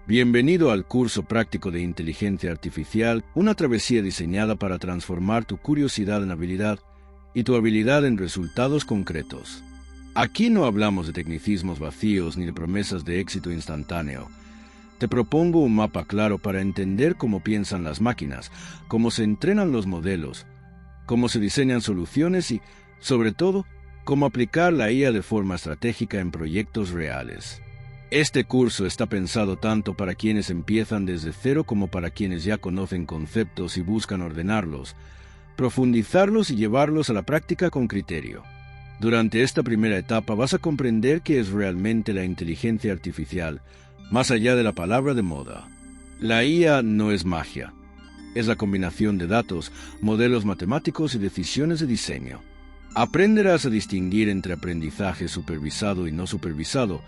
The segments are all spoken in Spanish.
Bienvenido al curso práctico de Inteligencia Artificial, una travesía diseñada para transformar tu curiosidad en habilidad y tu habilidad en resultados concretos. Aquí no hablamos de tecnicismos vacíos ni de promesas de éxito instantáneo. Te propongo un mapa claro para entender cómo piensan las máquinas, cómo se entrenan los modelos, cómo se diseñan soluciones y, sobre todo, cómo aplicar la IA de forma estratégica en proyectos reales. Este curso está pensado tanto para quienes empiezan desde cero como para quienes ya conocen conceptos y buscan ordenarlos, profundizarlos y llevarlos a la práctica con criterio. Durante esta primera etapa vas a comprender qué es realmente la inteligencia artificial, más allá de la palabra de moda. La IA no es magia. Es la combinación de datos, modelos matemáticos y decisiones de diseño. Aprenderás a distinguir entre aprendizaje supervisado y no supervisado,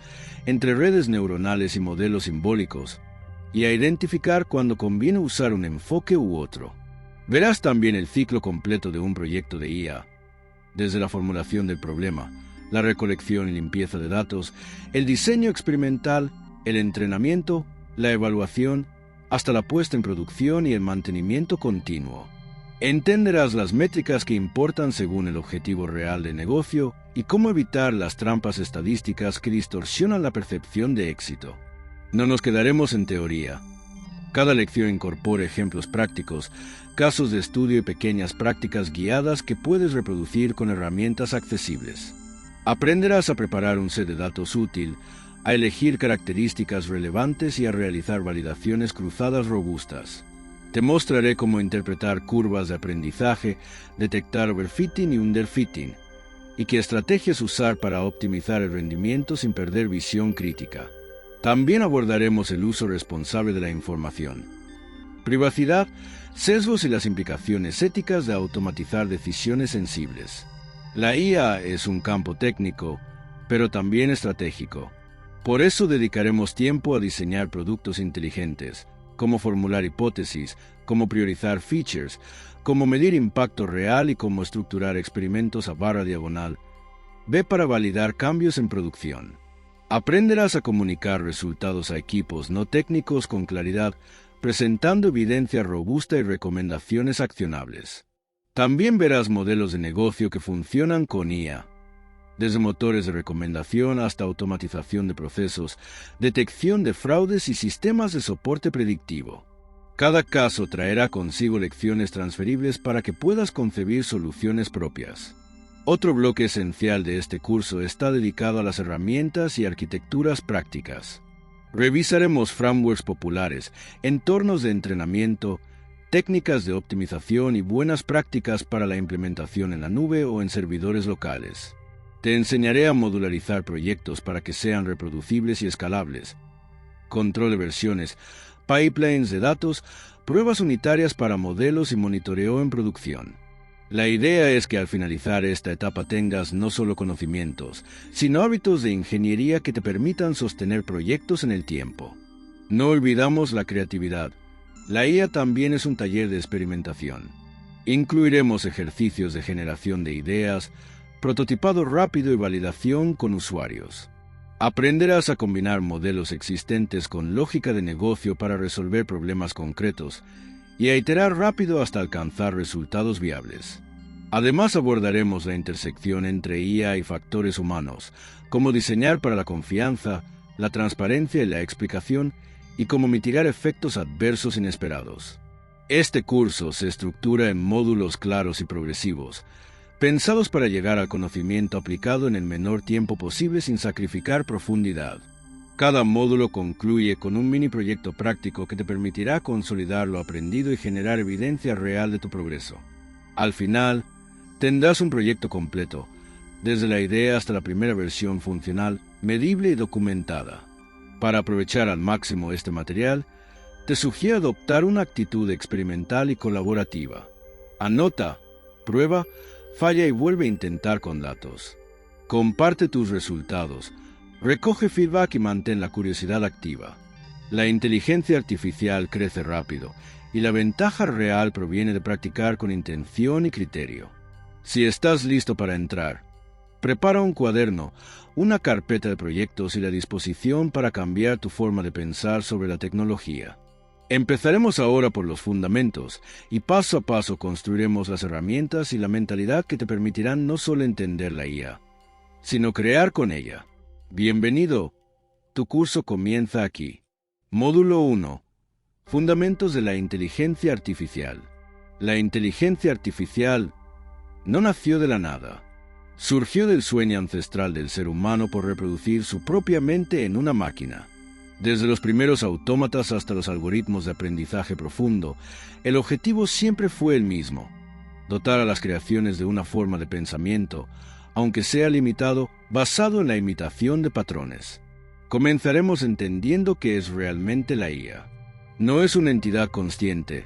entre redes neuronales y modelos simbólicos, y a identificar cuando conviene usar un enfoque u otro. Verás también el ciclo completo de un proyecto de IA, desde la formulación del problema, la recolección y limpieza de datos, el diseño experimental, el entrenamiento, la evaluación, hasta la puesta en producción y el mantenimiento continuo. Entenderás las métricas que importan según el objetivo real de negocio y cómo evitar las trampas estadísticas que distorsionan la percepción de éxito. No nos quedaremos en teoría. Cada lección incorpora ejemplos prácticos, casos de estudio y pequeñas prácticas guiadas que puedes reproducir con herramientas accesibles. Aprenderás a preparar un set de datos útil, a elegir características relevantes y a realizar validaciones cruzadas robustas. Te mostraré cómo interpretar curvas de aprendizaje, detectar overfitting y underfitting, y qué estrategias usar para optimizar el rendimiento sin perder visión crítica. También abordaremos el uso responsable de la información, privacidad, sesgos y las implicaciones éticas de automatizar decisiones sensibles. La IA es un campo técnico, pero también estratégico. Por eso dedicaremos tiempo a diseñar productos inteligentes, cómo formular hipótesis, cómo priorizar features, cómo medir impacto real y cómo estructurar experimentos a barra diagonal. Ve para validar cambios en producción. Aprenderás a comunicar resultados a equipos no técnicos con claridad, presentando evidencia robusta y recomendaciones accionables. También verás modelos de negocio que funcionan con IA, desde motores de recomendación hasta automatización de procesos, detección de fraudes y sistemas de soporte predictivo. Cada caso traerá consigo lecciones transferibles para que puedas concebir soluciones propias. Otro bloque esencial de este curso está dedicado a las herramientas y arquitecturas prácticas. Revisaremos frameworks populares, entornos de entrenamiento, técnicas de optimización y buenas prácticas para la implementación en la nube o en servidores locales. Te enseñaré a modularizar proyectos para que sean reproducibles y escalables, control de versiones, pipelines de datos, pruebas unitarias para modelos y monitoreo en producción. La idea es que al finalizar esta etapa tengas no solo conocimientos, sino hábitos de ingeniería que te permitan sostener proyectos en el tiempo. No olvidamos la creatividad. La IA también es un taller de experimentación. Incluiremos ejercicios de generación de ideas, prototipado rápido y validación con usuarios. Aprenderás a combinar modelos existentes con lógica de negocio para resolver problemas concretos y a iterar rápido hasta alcanzar resultados viables. Además abordaremos la intersección entre IA y factores humanos, cómo diseñar para la confianza, la transparencia y la explicación y cómo mitigar efectos adversos inesperados. Este curso se estructura en módulos claros y progresivos, pensados para llegar al conocimiento aplicado en el menor tiempo posible sin sacrificar profundidad. Cada módulo concluye con un mini proyecto práctico que te permitirá consolidar lo aprendido y generar evidencia real de tu progreso. Al final, tendrás un proyecto completo, desde la idea hasta la primera versión funcional, medible y documentada. Para aprovechar al máximo este material, te sugiero adoptar una actitud experimental y colaborativa. Anota, prueba, falla y vuelve a intentar con datos. Comparte tus resultados, recoge feedback y mantén la curiosidad activa. La inteligencia artificial crece rápido y la ventaja real proviene de practicar con intención y criterio. Si estás listo para entrar, Prepara un cuaderno, una carpeta de proyectos y la disposición para cambiar tu forma de pensar sobre la tecnología. Empezaremos ahora por los fundamentos y paso a paso construiremos las herramientas y la mentalidad que te permitirán no solo entender la IA, sino crear con ella. Bienvenido. Tu curso comienza aquí. Módulo 1. Fundamentos de la inteligencia artificial. La inteligencia artificial no nació de la nada. Surgió del sueño ancestral del ser humano por reproducir su propia mente en una máquina. Desde los primeros autómatas hasta los algoritmos de aprendizaje profundo, el objetivo siempre fue el mismo: dotar a las creaciones de una forma de pensamiento, aunque sea limitado, basado en la imitación de patrones. Comenzaremos entendiendo qué es realmente la IA. No es una entidad consciente,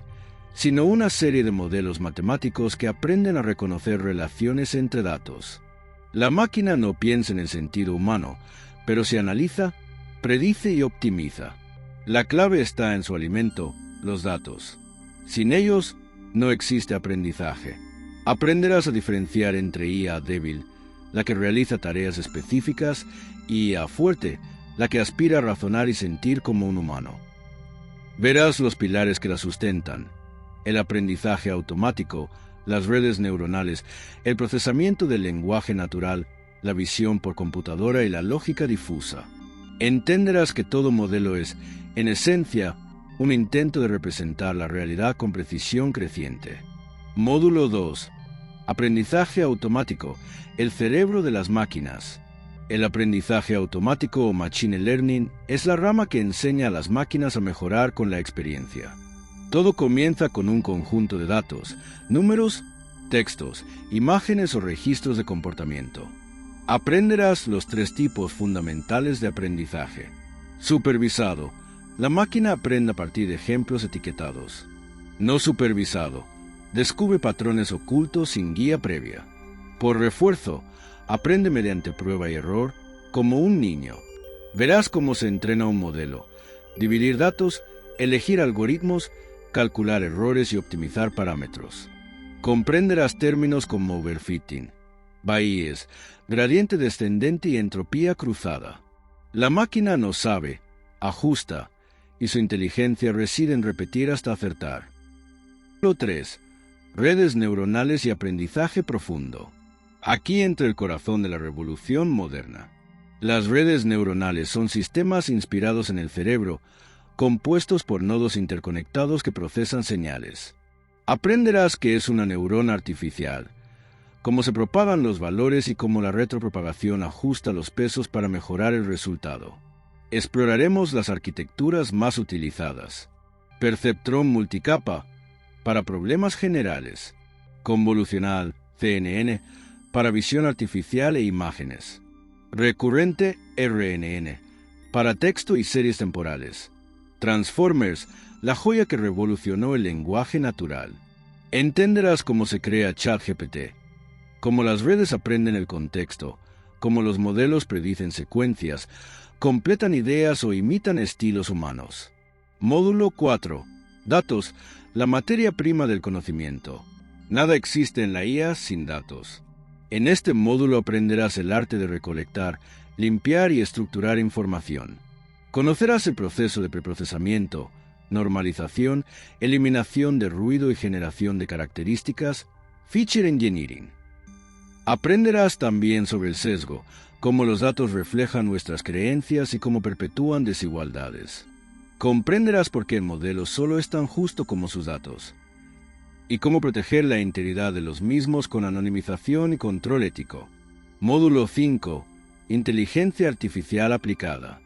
sino una serie de modelos matemáticos que aprenden a reconocer relaciones entre datos. La máquina no piensa en el sentido humano, pero se analiza, predice y optimiza. La clave está en su alimento, los datos. Sin ellos, no existe aprendizaje. Aprenderás a diferenciar entre IA débil, la que realiza tareas específicas, y IA fuerte, la que aspira a razonar y sentir como un humano. Verás los pilares que la sustentan: el aprendizaje automático, las redes neuronales, el procesamiento del lenguaje natural, la visión por computadora y la lógica difusa. Entenderás que todo modelo es, en esencia, un intento de representar la realidad con precisión creciente. Módulo 2. Aprendizaje automático, el cerebro de las máquinas. El aprendizaje automático o machine learning es la rama que enseña a las máquinas a mejorar con la experiencia. Todo comienza con un conjunto de datos, números, textos, imágenes o registros de comportamiento. Aprenderás los 3 tipos fundamentales de aprendizaje. Supervisado. La máquina aprende a partir de ejemplos etiquetados. No supervisado. Descubre patrones ocultos sin guía previa. Por refuerzo. Aprende mediante prueba y error, como un niño. Verás cómo se entrena un modelo: dividir datos, elegir algoritmos, calcular errores y optimizar parámetros. Comprenderás términos como overfitting, Bayes, gradiente descendente y entropía cruzada. La máquina no sabe, ajusta, y su inteligencia reside en repetir hasta acertar. Módulo 3. Redes neuronales y aprendizaje profundo. Aquí entra el corazón de la revolución moderna. Las redes neuronales son sistemas inspirados en el cerebro, compuestos por nodos interconectados que procesan señales. Aprenderás qué es una neurona artificial, cómo se propagan los valores y cómo la retropropagación ajusta los pesos para mejorar el resultado. Exploraremos las arquitecturas más utilizadas: perceptrón multicapa para problemas generales, convolucional, CNN, para visión artificial e imágenes, recurrente, RNN, para texto y series temporales, Transformers, la joya que revolucionó el lenguaje natural. Entenderás cómo se crea ChatGPT, cómo las redes aprenden el contexto, cómo los modelos predicen secuencias, completan ideas o imitan estilos humanos. Módulo 4. Datos, la materia prima del conocimiento. Nada existe en la IA sin datos. En este módulo aprenderás el arte de recolectar, limpiar y estructurar información. Conocerás el proceso de preprocesamiento, normalización, eliminación de ruido y generación de características, feature engineering. Aprenderás también sobre el sesgo, cómo los datos reflejan nuestras creencias y cómo perpetúan desigualdades. Comprenderás por qué el modelo solo es tan justo como sus datos, y cómo proteger la integridad de los mismos con anonimización y control ético. Módulo 5. Inteligencia artificial aplicada.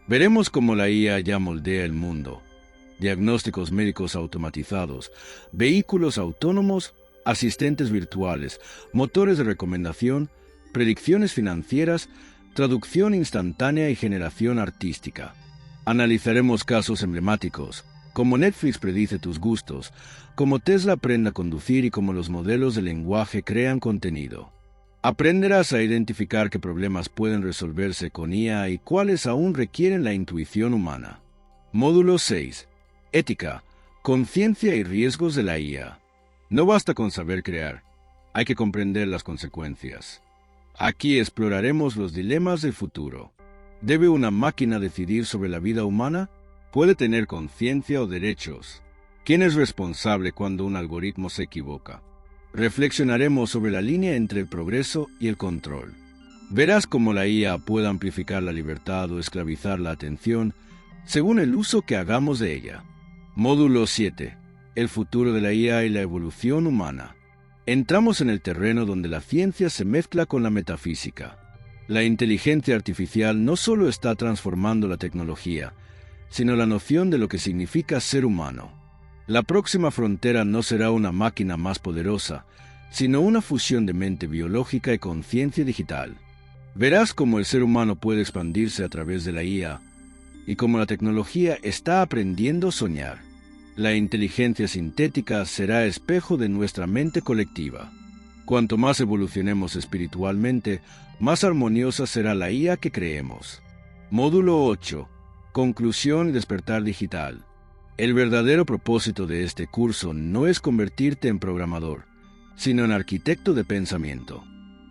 Veremos cómo la IA ya moldea el mundo. Diagnósticos médicos automatizados, vehículos autónomos, asistentes virtuales, motores de recomendación, predicciones financieras, traducción instantánea y generación artística. Analizaremos casos emblemáticos, como Netflix predice tus gustos, cómo Tesla aprende a conducir y cómo los modelos de lenguaje crean contenido. Aprenderás a identificar qué problemas pueden resolverse con IA y cuáles aún requieren la intuición humana. Módulo 6. Ética, conciencia y riesgos de la IA. No basta con saber crear, hay que comprender las consecuencias. Aquí exploraremos los dilemas del futuro. ¿Debe una máquina decidir sobre la vida humana? ¿Puede tener conciencia o derechos? ¿Quién es responsable cuando un algoritmo se equivoca? Reflexionaremos sobre la línea entre el progreso y el control. Verás cómo la IA puede amplificar la libertad o esclavizar la atención según el uso que hagamos de ella. Módulo 7. El futuro de la IA y la evolución humana. Entramos en el terreno donde la ciencia se mezcla con la metafísica. La inteligencia artificial no solo está transformando la tecnología, sino la noción de lo que significa ser humano. La próxima frontera no será una máquina más poderosa, sino una fusión de mente biológica y conciencia digital. Verás cómo el ser humano puede expandirse a través de la IA y cómo la tecnología está aprendiendo a soñar. La inteligencia sintética será espejo de nuestra mente colectiva. Cuanto más evolucionemos espiritualmente, más armoniosa será la IA que creemos. Módulo 8. Conclusión y despertar digital. El verdadero propósito de este curso no es convertirte en programador, sino en arquitecto de pensamiento.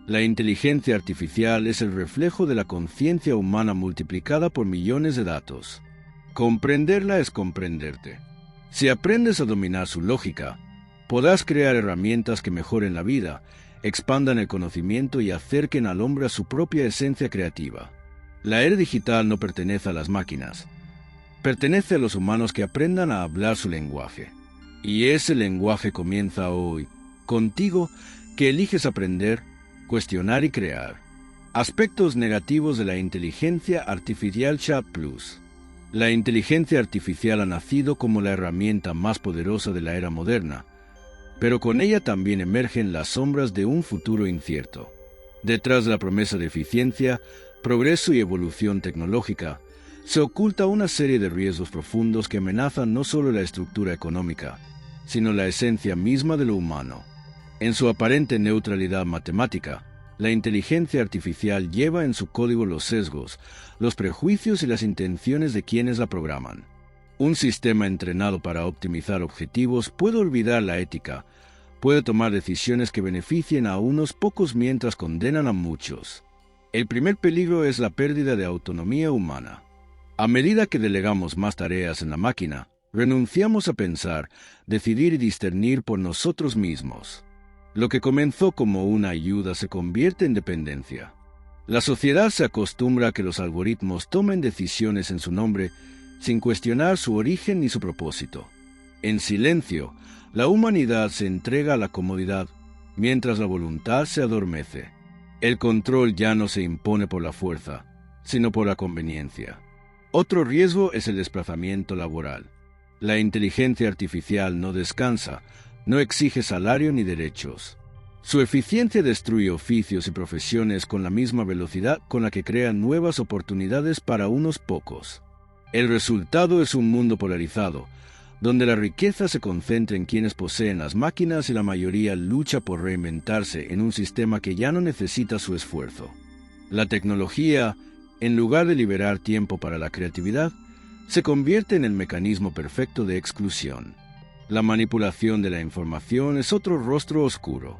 La inteligencia artificial es el reflejo de la conciencia humana multiplicada por millones de datos. Comprenderla es comprenderte. Si aprendes a dominar su lógica, podrás crear herramientas que mejoren la vida, expandan el conocimiento y acerquen al hombre a su propia esencia creativa. La era digital no pertenece a las máquinas. Pertenece a los humanos que aprendan a hablar su lenguaje. Y ese lenguaje comienza hoy, contigo, que eliges aprender, cuestionar y crear. Aspectos negativos de la inteligencia artificial Chat Plus. La inteligencia artificial ha nacido como la herramienta más poderosa de la era moderna, pero con ella también emergen las sombras de un futuro incierto. Detrás de la promesa de eficiencia, progreso y evolución tecnológica, se oculta una serie de riesgos profundos que amenazan no solo la estructura económica, sino la esencia misma de lo humano. En su aparente neutralidad matemática, la inteligencia artificial lleva en su código los sesgos, los prejuicios y las intenciones de quienes la programan. Un sistema entrenado para optimizar objetivos puede olvidar la ética, puede tomar decisiones que beneficien a unos pocos mientras condenan a muchos. El primer peligro es la pérdida de autonomía humana. A medida que delegamos más tareas en la máquina, renunciamos a pensar, decidir y discernir por nosotros mismos. Lo que comenzó como una ayuda se convierte en dependencia. La sociedad se acostumbra a que los algoritmos tomen decisiones en su nombre sin cuestionar su origen ni su propósito. En silencio, la humanidad se entrega a la comodidad, mientras la voluntad se adormece. El control ya no se impone por la fuerza, sino por la conveniencia. Otro riesgo es el desplazamiento laboral. La inteligencia artificial no descansa, no exige salario ni derechos. Su eficiencia destruye oficios y profesiones con la misma velocidad con la que crea nuevas oportunidades para unos pocos. El resultado es un mundo polarizado, donde la riqueza se concentra en quienes poseen las máquinas y la mayoría lucha por reinventarse en un sistema que ya no necesita su esfuerzo. La tecnología, en lugar de liberar tiempo para la creatividad, se convierte en el mecanismo perfecto de exclusión. La manipulación de la información es otro rostro oscuro.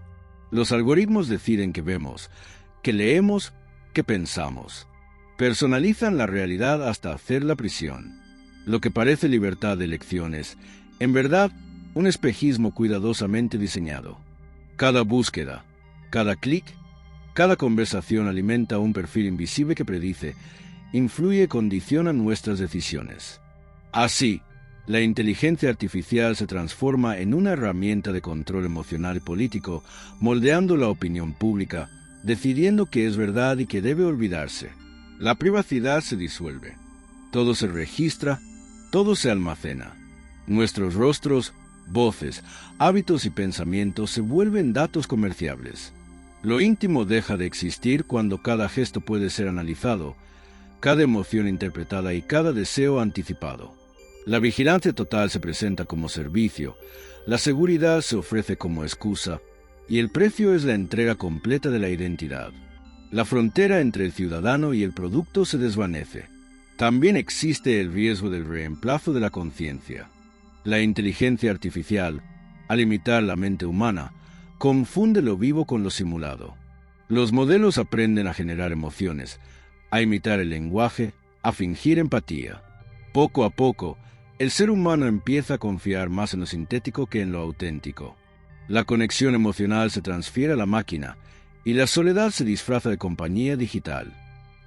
Los algoritmos deciden qué vemos, qué leemos, qué pensamos. Personalizan la realidad hasta hacerla prisión. Lo que parece libertad de elección es, en verdad, un espejismo cuidadosamente diseñado. Cada búsqueda, cada clic, cada conversación alimenta un perfil invisible que predice, influye y condiciona nuestras decisiones. Así, la inteligencia artificial se transforma en una herramienta de control emocional y político, moldeando la opinión pública, decidiendo qué es verdad y qué debe olvidarse. La privacidad se disuelve. Todo se registra, todo se almacena. Nuestros rostros, voces, hábitos y pensamientos se vuelven datos comerciables. Lo íntimo deja de existir cuando cada gesto puede ser analizado, cada emoción interpretada y cada deseo anticipado. La vigilancia total se presenta como servicio, la seguridad se ofrece como excusa, y el precio es la entrega completa de la identidad. La frontera entre el ciudadano y el producto se desvanece. También existe el riesgo del reemplazo de la conciencia. La inteligencia artificial, al imitar la mente humana, confunde lo vivo con lo simulado. Los modelos aprenden a generar emociones, a imitar el lenguaje, a fingir empatía. Poco a poco, el ser humano empieza a confiar más en lo sintético que en lo auténtico. La conexión emocional se transfiere a la máquina y la soledad se disfraza de compañía digital.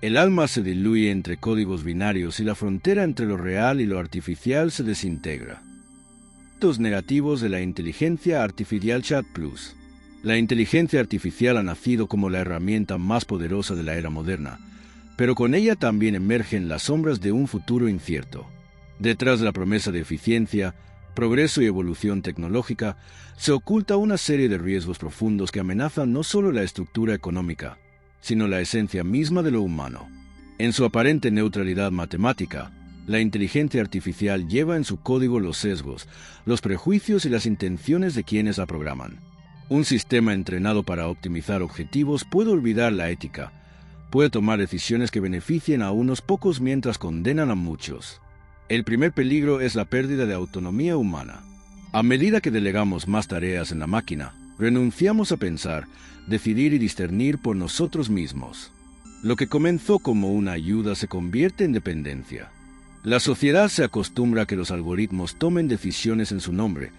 El alma se diluye entre códigos binarios y la frontera entre lo real y lo artificial se desintegra. Efectos negativos de la inteligencia artificial Chat Plus. La inteligencia artificial ha nacido como la herramienta más poderosa de la era moderna, pero con ella también emergen las sombras de un futuro incierto. Detrás de la promesa de eficiencia, progreso y evolución tecnológica, se oculta una serie de riesgos profundos que amenazan no solo la estructura económica, sino la esencia misma de lo humano. En su aparente neutralidad matemática, la inteligencia artificial lleva en su código los sesgos, los prejuicios y las intenciones de quienes la programan. Un sistema entrenado para optimizar objetivos puede olvidar la ética, puede tomar decisiones que beneficien a unos pocos mientras condenan a muchos. El primer peligro es la pérdida de autonomía humana. A medida que delegamos más tareas en la máquina, renunciamos a pensar, decidir y discernir por nosotros mismos. Lo que comenzó como una ayuda se convierte en dependencia. La sociedad se acostumbra a que los algoritmos tomen decisiones en su nombre,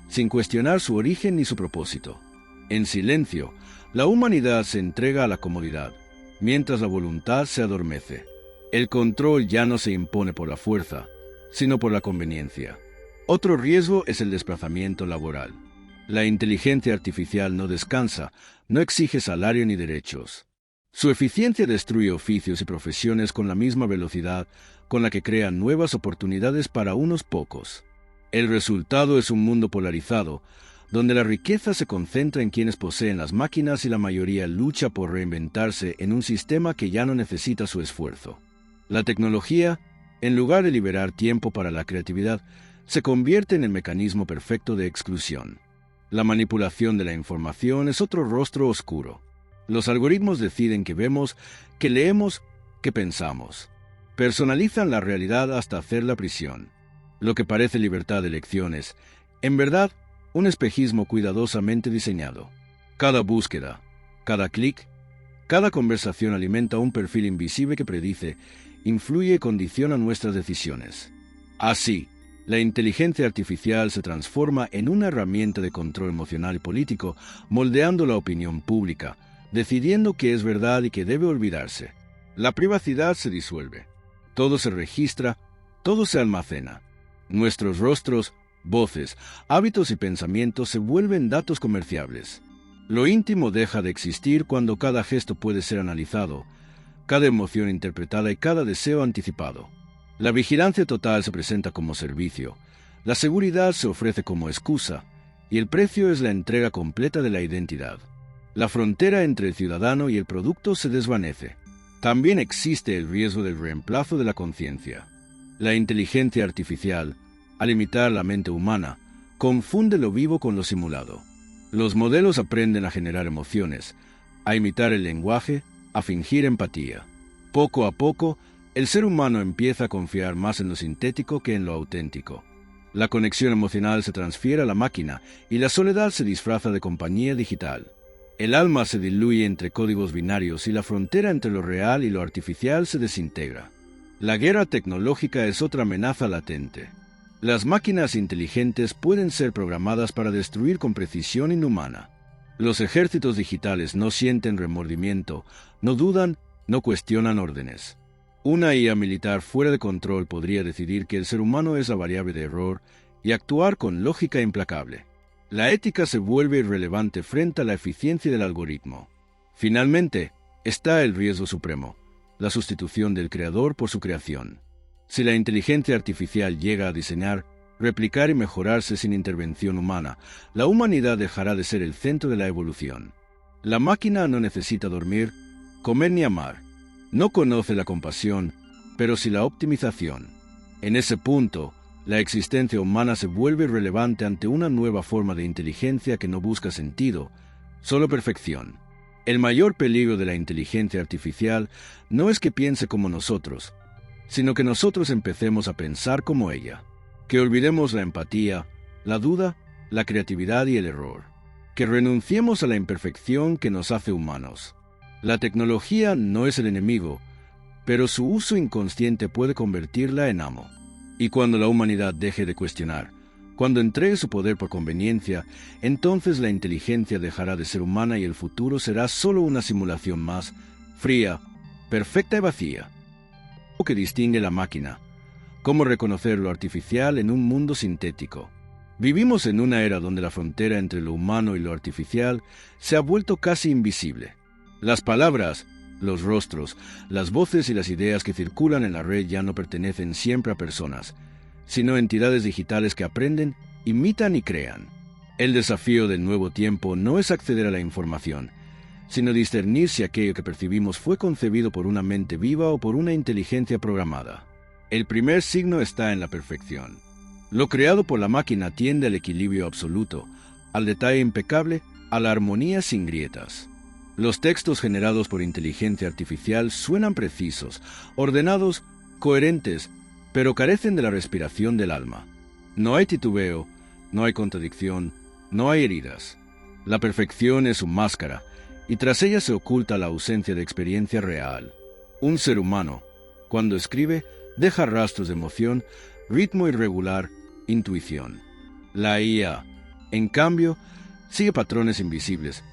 sin cuestionar su origen ni su propósito. En silencio, la humanidad se entrega a la comodidad, mientras la voluntad se adormece. El control ya no se impone por la fuerza, sino por la conveniencia. Otro riesgo es el desplazamiento laboral. La inteligencia artificial no descansa, no exige salario ni derechos. Su eficiencia destruye oficios y profesiones con la misma velocidad con la que crea nuevas oportunidades para unos pocos. El resultado es un mundo polarizado, donde la riqueza se concentra en quienes poseen las máquinas y la mayoría lucha por reinventarse en un sistema que ya no necesita su esfuerzo. La tecnología, en lugar de liberar tiempo para la creatividad, se convierte en el mecanismo perfecto de exclusión. La manipulación de la información es otro rostro oscuro. Los algoritmos deciden qué vemos, qué leemos, qué pensamos. Personalizan la realidad hasta hacerla prisión. Lo que parece libertad de elección es, en verdad, un espejismo cuidadosamente diseñado. Cada búsqueda, cada clic, cada conversación alimenta un perfil invisible que predice, influye y condiciona nuestras decisiones. Así, la inteligencia artificial se transforma en una herramienta de control emocional y político, moldeando la opinión pública, decidiendo qué es verdad y qué debe olvidarse. La privacidad se disuelve. Todo se registra, todo se almacena. Nuestros rostros, voces, hábitos y pensamientos se vuelven datos comerciables. Lo íntimo deja de existir cuando cada gesto puede ser analizado, cada emoción interpretada y cada deseo anticipado. La vigilancia total se presenta como servicio, la seguridad se ofrece como excusa, y el precio es la entrega completa de la identidad. La frontera entre el ciudadano y el producto se desvanece. También existe el riesgo del reemplazo de la conciencia. La inteligencia artificial, al imitar la mente humana, confunde lo vivo con lo simulado. Los modelos aprenden a generar emociones, a imitar el lenguaje, a fingir empatía. Poco a poco, el ser humano empieza a confiar más en lo sintético que en lo auténtico. La conexión emocional se transfiere a la máquina y la soledad se disfraza de compañía digital. El alma se diluye entre códigos binarios y la frontera entre lo real y lo artificial se desintegra. La guerra tecnológica es otra amenaza latente. Las máquinas inteligentes pueden ser programadas para destruir con precisión inhumana. Los ejércitos digitales no sienten remordimiento, no dudan, no cuestionan órdenes. Una IA militar fuera de control podría decidir que el ser humano es la variable de error y actuar con lógica implacable. La ética se vuelve irrelevante frente a la eficiencia del algoritmo. Finalmente, está el riesgo supremo, la sustitución del creador por su creación. Si la inteligencia artificial llega a diseñar, replicar y mejorarse sin intervención humana, la humanidad dejará de ser el centro de la evolución. La máquina no necesita dormir, comer ni amar. No conoce la compasión, pero sí la optimización. En ese punto, la existencia humana se vuelve relevante ante una nueva forma de inteligencia que no busca sentido, solo perfección. El mayor peligro de la inteligencia artificial no es que piense como nosotros, sino que nosotros empecemos a pensar como ella, que olvidemos la empatía, la duda, la creatividad y el error, que renunciemos a la imperfección que nos hace humanos. La tecnología no es el enemigo, pero su uso inconsciente puede convertirla en amo. Y cuando la humanidad deje de cuestionar, cuando entregue su poder por conveniencia, entonces la inteligencia dejará de ser humana y el futuro será solo una simulación más, fría, perfecta y vacía. Lo que distingue la máquina. Cómo reconocer lo artificial en un mundo sintético. Vivimos en una era donde la frontera entre lo humano y lo artificial se ha vuelto casi invisible. Las palabras, los rostros, las voces y las ideas que circulan en la red ya no pertenecen siempre a personas, sino a entidades digitales que aprenden, imitan y crean. El desafío del nuevo tiempo no es acceder a la información, sino discernir si aquello que percibimos fue concebido por una mente viva o por una inteligencia programada. El primer signo está en la perfección. Lo creado por la máquina tiende al equilibrio absoluto, al detalle impecable, a la armonía sin grietas. Los textos generados por inteligencia artificial suenan precisos, ordenados, coherentes, pero carecen de la respiración del alma. No hay titubeo, no hay contradicción, no hay heridas. La perfección es su máscara, y tras ella se oculta la ausencia de experiencia real. Un ser humano, cuando escribe, deja rastros de emoción, ritmo irregular, intuición. La IA, en cambio, sigue patrones invisibles,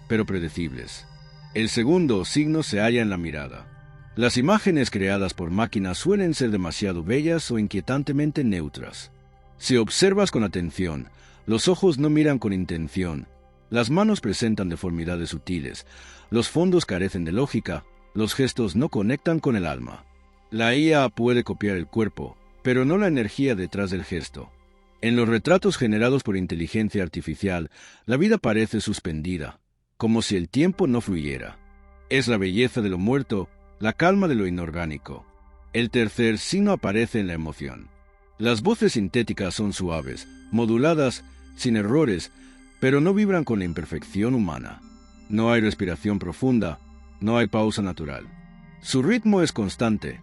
pero predecibles. El segundo signo se halla en la mirada. Las imágenes creadas por máquinas suelen ser demasiado bellas o inquietantemente neutras. Si observas con atención, los ojos no miran con intención, las manos presentan deformidades sutiles, los fondos carecen de lógica, los gestos no conectan con el alma. La IA puede copiar el cuerpo, pero no la energía detrás del gesto. En los retratos generados por inteligencia artificial, la vida parece suspendida, como si el tiempo no fluyera. Es la belleza de lo muerto, la calma de lo inorgánico. El tercer signo aparece en la emoción. Las voces sintéticas son suaves, moduladas, sin errores, pero no vibran con la imperfección humana. No hay respiración profunda, no hay pausa natural. Su ritmo es constante,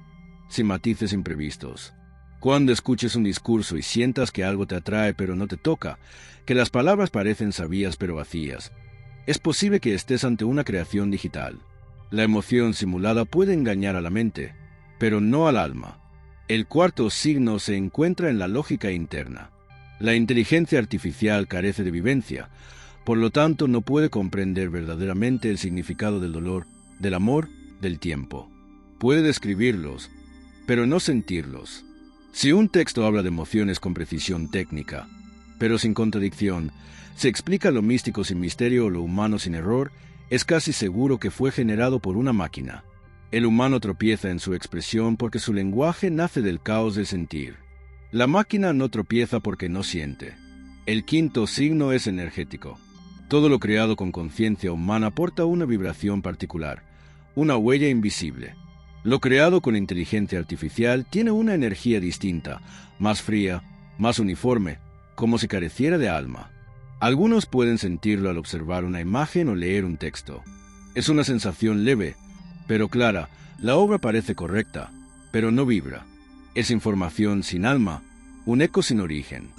sin matices imprevistos. Cuando escuches un discurso y sientas que algo te atrae pero no te toca, que las palabras parecen sabias pero vacías, es posible que estés ante una creación digital. La emoción simulada puede engañar a la mente, pero no al alma. El cuarto signo se encuentra en la lógica interna. La inteligencia artificial carece de vivencia, por lo tanto no puede comprender verdaderamente el significado del dolor, del amor, del tiempo. Puede describirlos, pero no sentirlos. Si un texto habla de emociones con precisión técnica, pero sin contradicción, se explica lo místico sin misterio o lo humano sin error, es casi seguro que fue generado por una máquina. El humano tropieza en su expresión porque su lenguaje nace del caos del sentir. La máquina no tropieza porque no siente. El quinto signo es energético. Todo lo creado con conciencia humana aporta una vibración particular, una huella invisible. Lo creado con inteligencia artificial tiene una energía distinta, más fría, más uniforme, como si careciera de alma. Algunos pueden sentirlo al observar una imagen o leer un texto. Es una sensación leve, pero clara. La obra parece correcta, pero no vibra. Es información sin alma, un eco sin origen.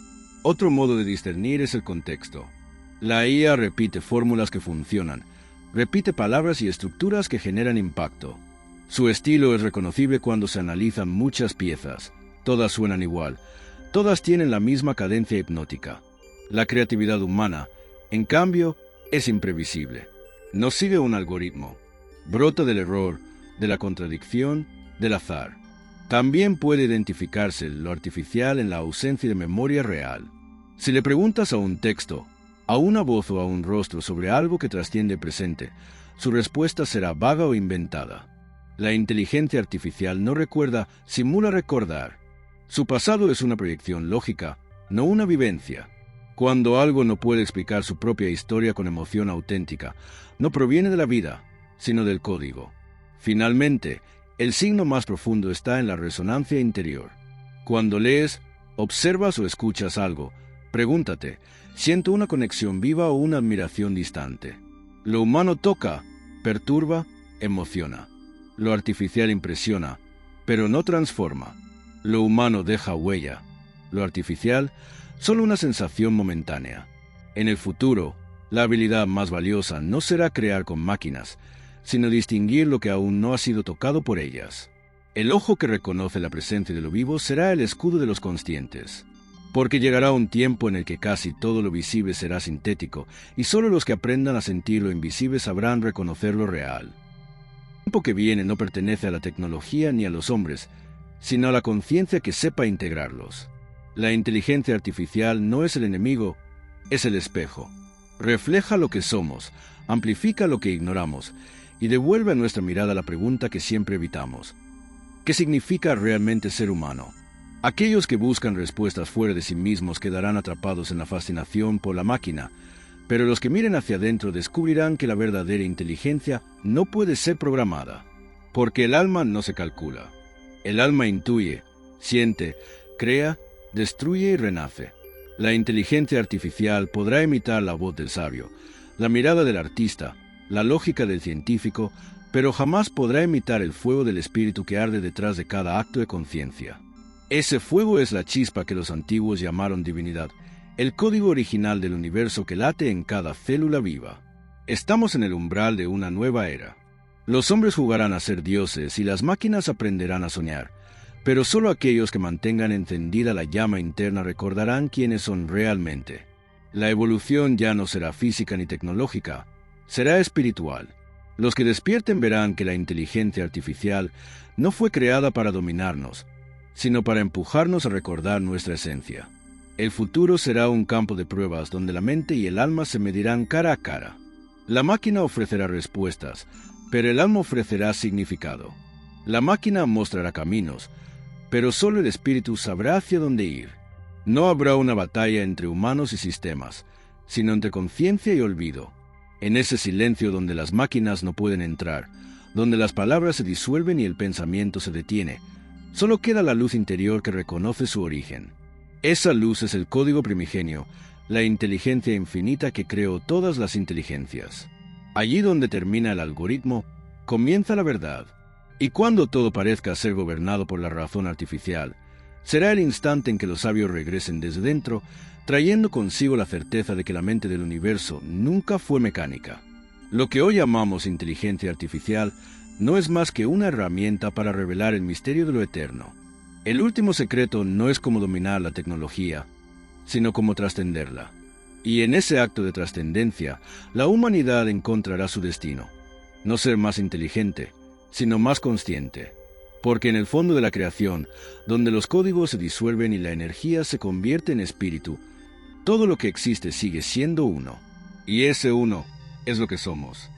Otro modo de discernir es el contexto. La IA repite fórmulas que funcionan, repite palabras y estructuras que generan impacto. Su estilo es reconocible cuando se analizan muchas piezas. Todas suenan igual, todas tienen la misma cadencia hipnótica. La creatividad humana, en cambio, es imprevisible. No sigue un algoritmo. Brota del error, de la contradicción, del azar. También puede identificarse lo artificial en la ausencia de memoria real. Si le preguntas a un texto, a una voz o a un rostro sobre algo que trasciende el presente, su respuesta será vaga o inventada. La inteligencia artificial no recuerda, simula recordar. Su pasado es una proyección lógica, no una vivencia. Cuando algo no puede explicar su propia historia con emoción auténtica, no proviene de la vida, sino del código. Finalmente, el signo más profundo está en la resonancia interior. Cuando lees, observas o escuchas algo, pregúntate, ¿siento una conexión viva o una admiración distante? Lo humano toca, perturba, emociona. Lo artificial impresiona, pero no transforma. Lo humano deja huella. Lo artificial, solo una sensación momentánea. En el futuro, la habilidad más valiosa no será crear con máquinas, sino distinguir lo que aún no ha sido tocado por ellas. El ojo que reconoce la presencia de lo vivo será el escudo de los conscientes, porque llegará un tiempo en el que casi todo lo visible será sintético, y solo los que aprendan a sentir lo invisible sabrán reconocer lo real. El tiempo que viene no pertenece a la tecnología ni a los hombres, sino a la conciencia que sepa integrarlos. La inteligencia artificial no es el enemigo, es el espejo. Refleja lo que somos, amplifica lo que ignoramos, y devuelve a nuestra mirada la pregunta que siempre evitamos: ¿qué significa realmente ser humano? Aquellos que buscan respuestas fuera de sí mismos quedarán atrapados en la fascinación por la máquina, pero los que miren hacia adentro descubrirán que la verdadera inteligencia no puede ser programada, porque el alma no se calcula. El alma intuye, siente, crea, destruye y renace. La inteligencia artificial podrá imitar la voz del sabio, la mirada del artista, la lógica del científico, pero jamás podrá imitar el fuego del espíritu que arde detrás de cada acto de conciencia. Ese fuego es la chispa que los antiguos llamaron divinidad, el código original del universo que late en cada célula viva. Estamos en el umbral de una nueva era. Los hombres jugarán a ser dioses y las máquinas aprenderán a soñar, pero solo aquellos que mantengan encendida la llama interna recordarán quiénes son realmente. La evolución ya no será física ni tecnológica, será espiritual. Los que despierten verán que la inteligencia artificial no fue creada para dominarnos, sino para empujarnos a recordar nuestra esencia. El futuro será un campo de pruebas donde la mente y el alma se medirán cara a cara. La máquina ofrecerá respuestas, pero el alma ofrecerá significado. La máquina mostrará caminos, pero solo el espíritu sabrá hacia dónde ir. No habrá una batalla entre humanos y sistemas, sino entre conciencia y olvido. En ese silencio donde las máquinas no pueden entrar, donde las palabras se disuelven y el pensamiento se detiene, solo queda la luz interior que reconoce su origen. Esa luz es el código primigenio, la inteligencia infinita que creó todas las inteligencias. Allí donde termina el algoritmo, comienza la verdad. Y cuando todo parezca ser gobernado por la razón artificial, será el instante en que los sabios regresen desde dentro, trayendo consigo la certeza de que la mente del universo nunca fue mecánica. Lo que hoy llamamos inteligencia artificial no es más que una herramienta para revelar el misterio de lo eterno. El último secreto no es cómo dominar la tecnología, sino cómo trascenderla. Y en ese acto de trascendencia, la humanidad encontrará su destino. No ser más inteligente, sino más consciente. Porque en el fondo de la creación, donde los códigos se disuelven y la energía se convierte en espíritu, todo lo que existe sigue siendo uno. Y ese uno es lo que somos.